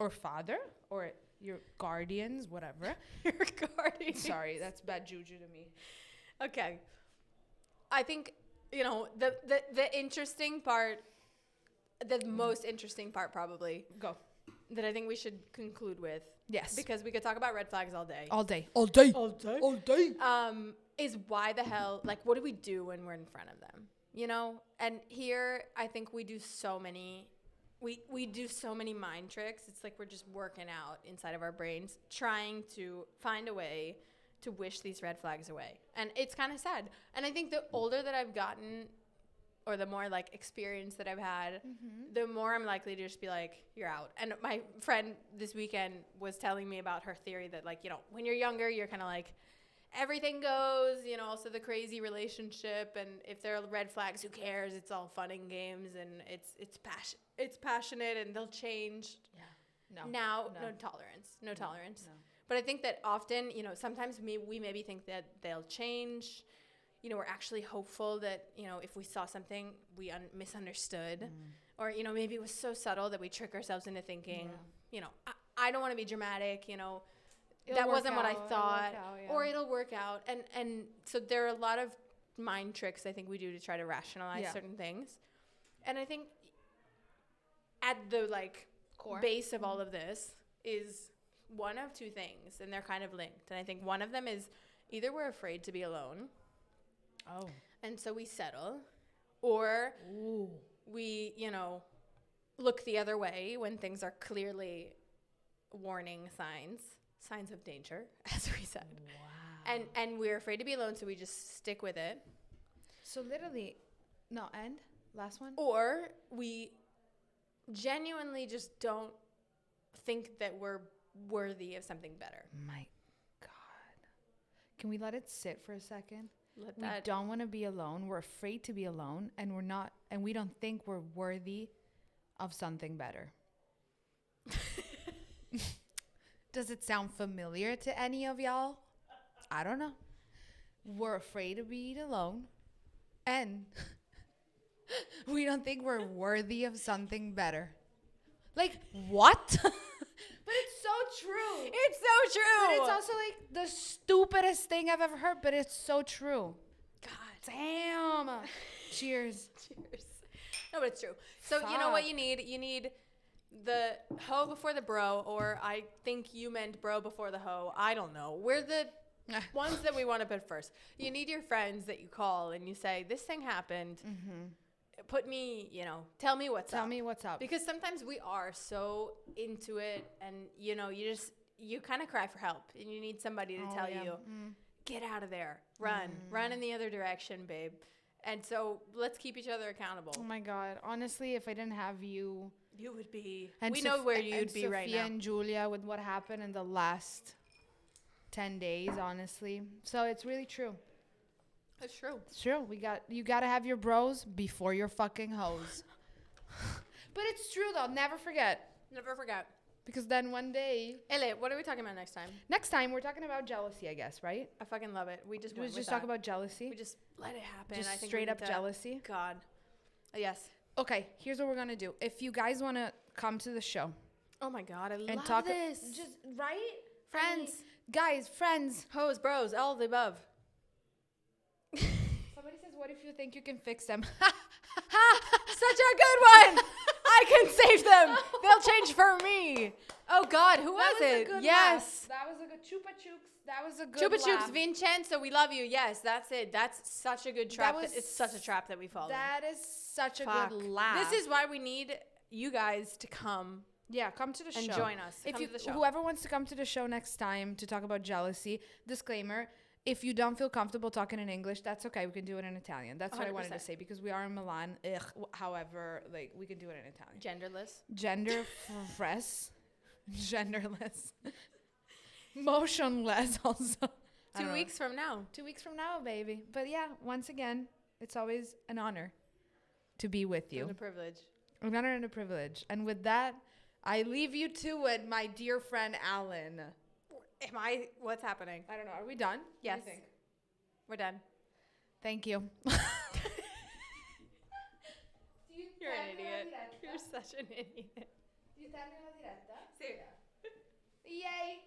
or father or your guardians, whatever. Your guardian. Sorry, that's bad juju to me. Okay. I think, the interesting part, the most interesting part probably, Go. that I think we should conclude with, Yes. because we could talk about red flags all day, All day. All day. all day, All day. is why the hell, like, what do we do when we're in front of them? And here I think we do so many, we do so many mind tricks. It's like we're just working out inside of our brains, trying to find a way to wish these red flags away. And it's kind of sad. And I think the older that I've gotten, or the more like experience that I've had, the more I'm likely to just be like, you're out. And my friend this weekend was telling me about her theory that, like, when you're younger, you're kind of like, everything goes, also the crazy relationship. And if there are red flags, who cares? It's all fun and games, and it's passionate, and they'll change. No. Now, No. no tolerance. No tolerance. No. But I think that often, sometimes we maybe think that they'll change. We're actually hopeful that, if we saw something we misunderstood, or, maybe it was so subtle that we trick ourselves into thinking, I don't want to be dramatic, that wasn't what I thought, or it'll work out. And so there are a lot of mind tricks I think we do to try to rationalize certain things. And I think at the Core. base of all of this is one of two things, and they're kind of linked. And I think one of them is either we're afraid to be alone, Oh. and so we settle, or Ooh. we, look the other way when things are clearly warning signs of danger, as we said. Wow. And we're afraid to be alone, so we just stick with it. So literally, no, and last one. Or we genuinely just don't think that we're worthy of something better. My God. Can we let it sit for a second? Let We that don't want to be alone. We're afraid to be alone, and we're not, and we don't think we're worthy of something better. Does it sound familiar to any of y'all? I don't know. We're afraid to be alone, and we don't think we're worthy of something better. Like, what? But it's so true. It's so true. But it's also like the stupidest thing I've ever heard, but it's so true. God. Damn. Cheers. Cheers. No, but it's true. So you know what you need? You need the hoe before the bro, or I think you meant bro before the hoe. I don't know. We're the ones that we want to put first. You need your friends that you call and you say, this thing happened. Put me, tell me what's up. Tell me what's up. Because sometimes we are so into it and, you kind of cry for help and you need somebody to tell you, get out of there. Run in the other direction, babe. And so let's keep each other accountable. Oh my God. Honestly, if I didn't have you. You would be. And we know where you'd be right now. Sophia and Julia with what happened in the last 10 days, honestly. So it's really true. It's true. It's true. You got to have your bros before your fucking hoes. But it's true, though. Never forget. Never forget. Because then one day. Ele, what are we talking about next time? Next time, we're talking about jealousy, I guess, right? I fucking love it. We just talk about jealousy. We just let it happen. Just I think straight up jealousy. God. Yes. Okay, here's what we're going to do. If you guys want to come to the show. Oh my God, I and love talk this. Just, right? Friends. I mean, guys, friends. Hoes, bros, all of the above. Somebody says, what if you think you can fix them? Such a good one. I can save them. They'll change for me. Oh God, who was it? Yes. That was a good Chupa Chups. That was a good Chupa Chups, laugh. Vincenzo, we love you. Yes, that's it. That's such a good trap. It's such a trap that we fall in. That is such a good laugh. This is why we need you guys to come. Yeah, come to the show. And join us. If come to the show. Whoever wants to come to the show next time to talk about jealousy, disclaimer, if you don't feel comfortable talking in English, that's okay. We can do it in Italian. That's what I wanted to say because we are in Milan. However, we can do it in Italian. Genderless. Genderless. Motionless also. 2 weeks from now. 2 weeks from now, baby. But yeah, once again, it's always an honor to be with you. And a privilege. An honor and a privilege. And with that, I leave you to it, my dear friend Alan. What's happening? I don't know. Are we done? Yes. What do you think? We're done. Thank you. You're an idiot. You're such an idiot. You termini la diretta? Sì. Yay!